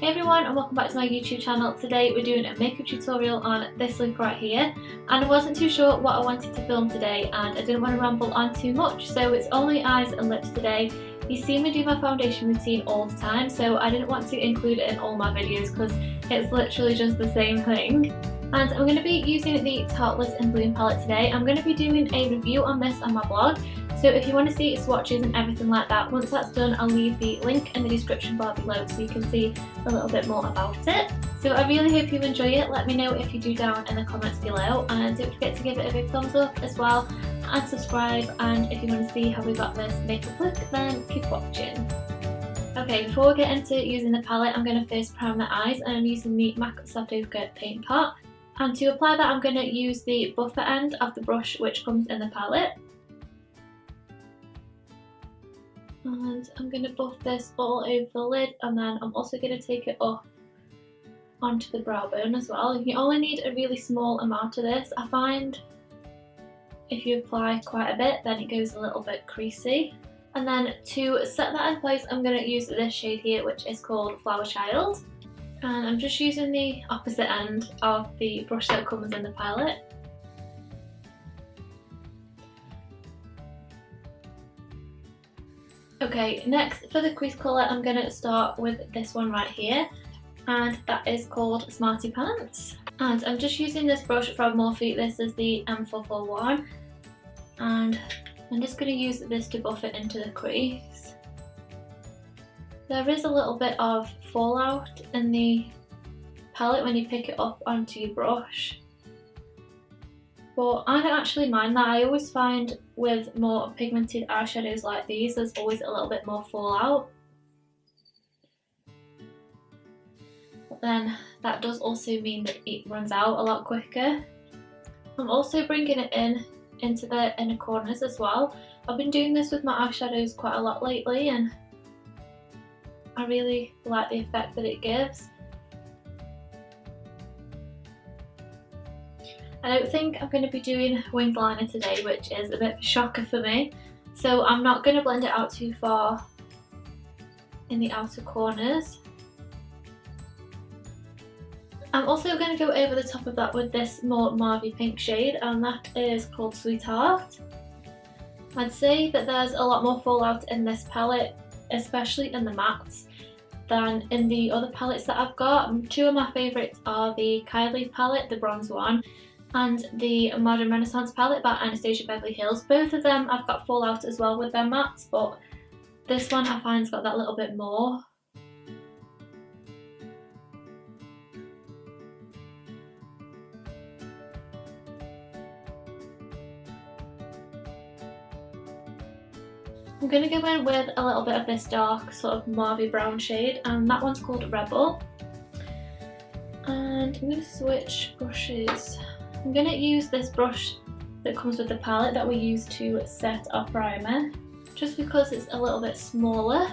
Hey everyone, and welcome back to my YouTube channel. Today we're doing a makeup tutorial on this look right here, and I wasn't too sure what I wanted to film today and I didn't want to ramble on too much, so it's only eyes and lips today. You see me do my foundation routine all the time, so I didn't want to include it in all my videos because it's literally just the same thing. And I'm going to be using the Tartelette in Bloom palette today. I'm going to be doing a review on this on my blog, so if you want to see swatches and everything like that, once that's done I'll leave the link in the description bar below so you can see a little bit more about it. So I really hope you enjoy it. Let me know if you do down in the comments below, and don't forget to give it a big thumbs up as well and subscribe, and if you want to see how we got this makeup look then keep watching. Okay, before we get into using the palette, I'm going to first prime my eyes, and I'm using the MAC Soft Ochre paint pot, and to apply that I'm going to use the buffer end of the brush which comes in the palette. And I'm going to buff this all over the lid, and then I'm also going to take it up onto the brow bone as well. You only need a really small amount of this. I find if you apply quite a bit then it goes a little bit creasy. And then to set that in place I'm going to use this shade here which is called Flower Child. And I'm just using the opposite end of the brush that comes in the palette. Okay, next for the crease colour I'm going to start with this one right here, and that is called Smarty Pants. And I'm just using this brush from Morphe. This is the M441, and I'm just going to use this to buff it into the crease. There is a little bit of fallout in the palette when you pick it up onto your brush, but I don't actually mind that. I always find with more pigmented eyeshadows like these there's always a little bit more fallout, but then that does also mean that it runs out a lot quicker. I'm also bringing it into the inner corners as well. I've been doing this with my eyeshadows quite a lot lately and I really like the effect that it gives. I don't think I'm going to be doing winged liner today, which is a bit of a shocker for me, so I'm not going to blend it out too far in the outer corners. I'm also going to go over the top of that with this more mauvey pink shade, and that is called Sweetheart. I'd say that there's a lot more fallout in this palette, especially in the mattes, than in the other palettes that I've got. Two of my favourites are the Kylie palette, the bronze one, and the Modern Renaissance palette by Anastasia Beverly Hills. Both of them I've got fallout as well with their mattes, but this one I find's got that little bit more. I'm going to go in with a little bit of this dark sort of mauvey brown shade, and that one's called Rebel. And I'm going to switch brushes. I'm going to use this brush that comes with the palette that we use to set our primer, just because it's a little bit smaller.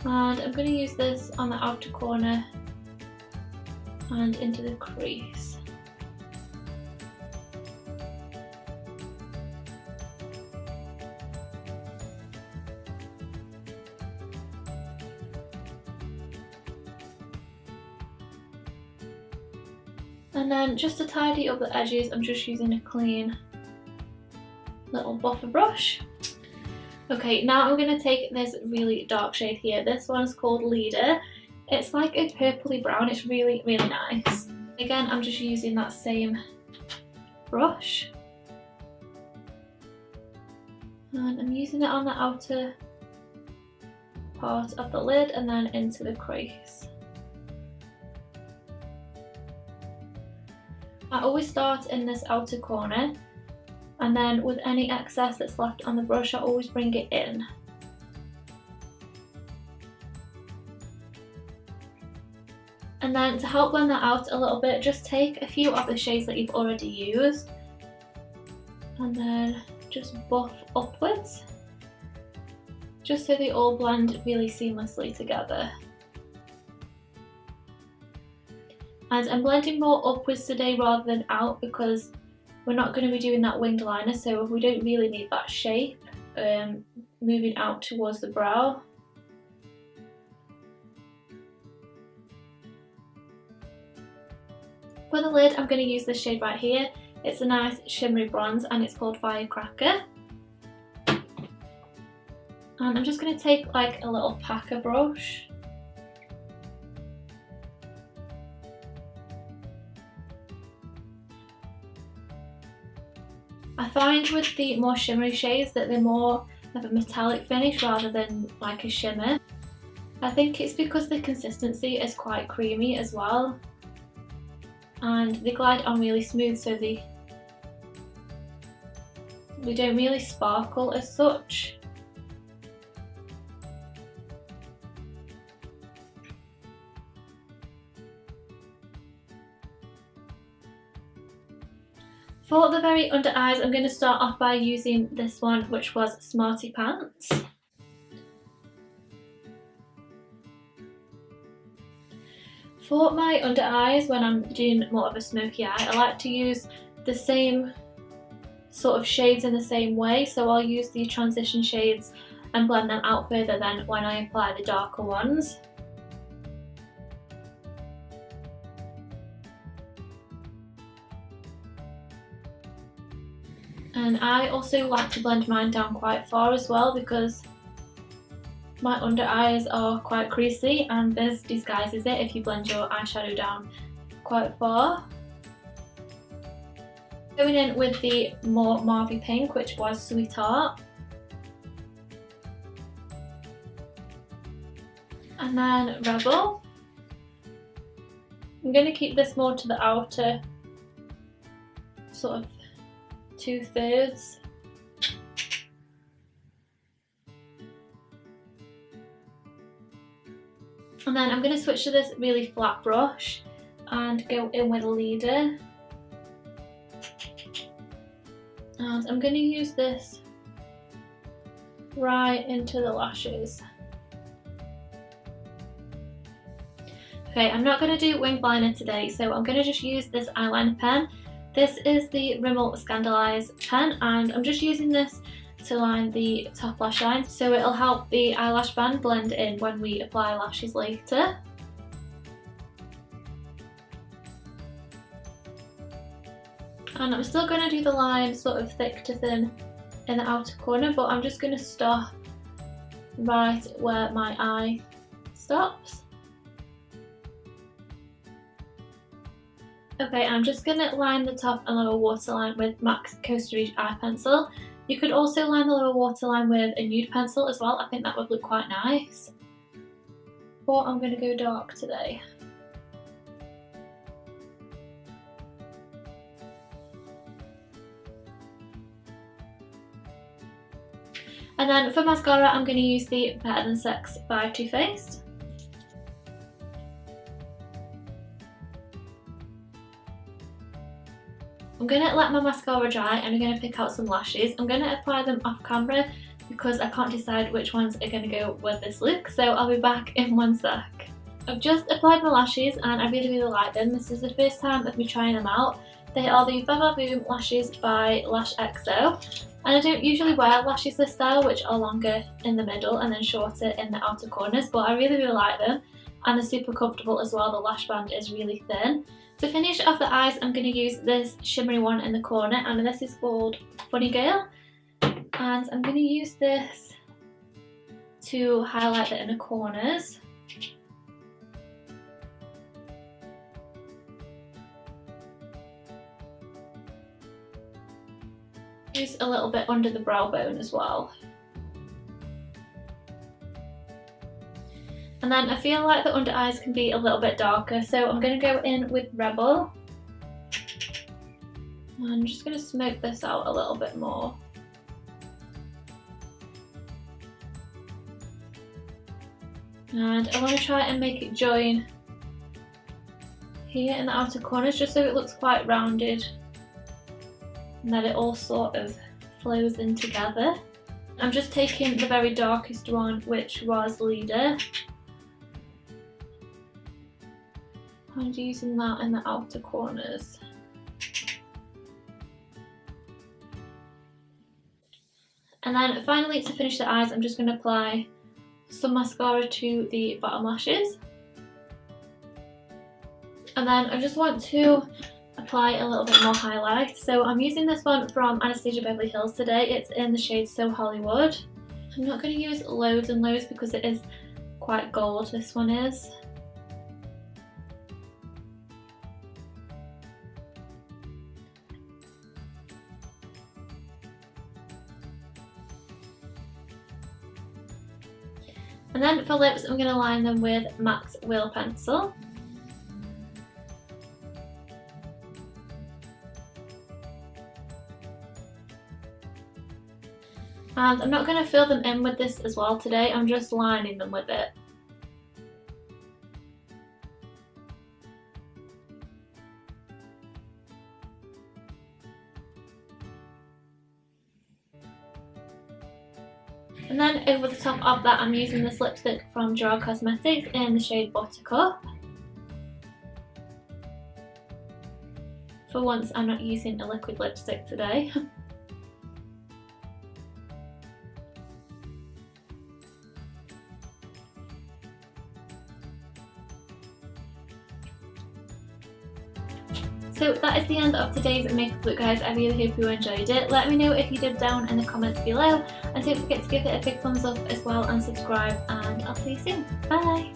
And I'm going to use this on the outer corner and into the crease. And then just to tidy up the edges, I'm just using a clean little buffer brush. Okay, now I'm going to take this really dark shade here. This one's called Leader. It's like a purpley brown. It's really, really nice. Again, I'm just using that same brush. And I'm using it on the outer part of the lid and then into the crease. I always start in this outer corner, and then with any excess that's left on the brush I always bring it in. And then to help blend that out a little bit, just take a few of the shades that you've already used and then just buff upwards, just so they all blend really seamlessly together. And I'm blending more upwards today rather than out because we're not going to be doing that winged liner, so we don't really need that shape moving out towards the brow. For the lid, I'm going to use this shade right here. It's a nice shimmery bronze and it's called Firecracker. And I'm just going to take like a little packer brush. I find with the more shimmery shades that they're more of a metallic finish rather than like a shimmer. I think it's because the consistency is quite creamy as well. And they glide on really smooth, so they don't really sparkle as such. For the very under eyes, I'm going to start off by using this one, which was Smarty Pants. For my under eyes, when I'm doing more of a smoky eye, I like to use the same sort of shades in the same way. So I'll use the transition shades and blend them out further than when I apply the darker ones. And I also like to blend mine down quite far as well, because my under eyes are quite creasy and this disguises it if you blend your eyeshadow down quite far. Going in with the more mauvey pink, which was Sweetheart. And then Rebel. I'm going to keep this more to the outer sort of 2/3. And then I'm going to switch to this really flat brush and go in with a leader. And I'm going to use this right into the lashes. Okay, I'm not going to do winged liner today, so I'm going to just use this eyeliner pen. This is the Rimmel Scandalise pen, and I'm just using this to line the top lash line, so it'll help the eyelash band blend in when we apply lashes later. And I'm still going to do the line sort of thick to thin in the outer corner, but I'm just going to stop right where my eye stops. Okay, I'm just going to line the top and lower waterline with MAC's Costa Riche eye pencil. You could also line the lower waterline with a nude pencil as well. I think that would look quite nice. But I'm going to go dark today. And then for mascara, I'm going to use the Better Than Sex by Too Faced. I'm going to let my mascara dry and I'm going to pick out some lashes. I'm going to apply them off camera because I can't decide which ones are going to go with this look, so I'll be back in one sec. I've just applied my lashes and I really like them. This is the first time of me trying them out. They are the Voom lashes by LashXO, and I don't usually wear lashes this style, which are longer in the middle and then shorter in the outer corners, but I really like them and they're super comfortable as well. The lash band is really thin. To finish off the eyes, I'm going to use this shimmery one in the corner, and this is called Funny Girl, and I'm going to use this to highlight the inner corners. Use a little bit under the brow bone as well. And then I feel like the under eyes can be a little bit darker, so I'm going to go in with Rebel. And I'm just going to smoke this out a little bit more. And I want to try and make it join here in the outer corners, just so it looks quite rounded and that it all sort of flows in together. I'm just taking the very darkest one, which was Leader, and using that in the outer corners. And then finally, to finish the eyes, I'm just going to apply some mascara to the bottom lashes. And then I just want to apply a little bit more highlight. So I'm using this one from Anastasia Beverly Hills today. It's in the shade So Hollywood. I'm not going to use loads and loads because it is quite gold, this one is. And then for lips, I'm going to line them with MAC's Wheel Pencil. And I'm not going to fill them in with this as well today, I'm just lining them with it. And then over the top of that, I'm using this lipstick from Gerard Cosmetics in the shade Buttercup. For once, I'm not using a liquid lipstick today. So that is the end of today's makeup look, guys. I really hope you enjoyed it. Let me know if you did down in the comments below, and don't forget to give it a big thumbs up as well and subscribe, and I'll see you soon. Bye!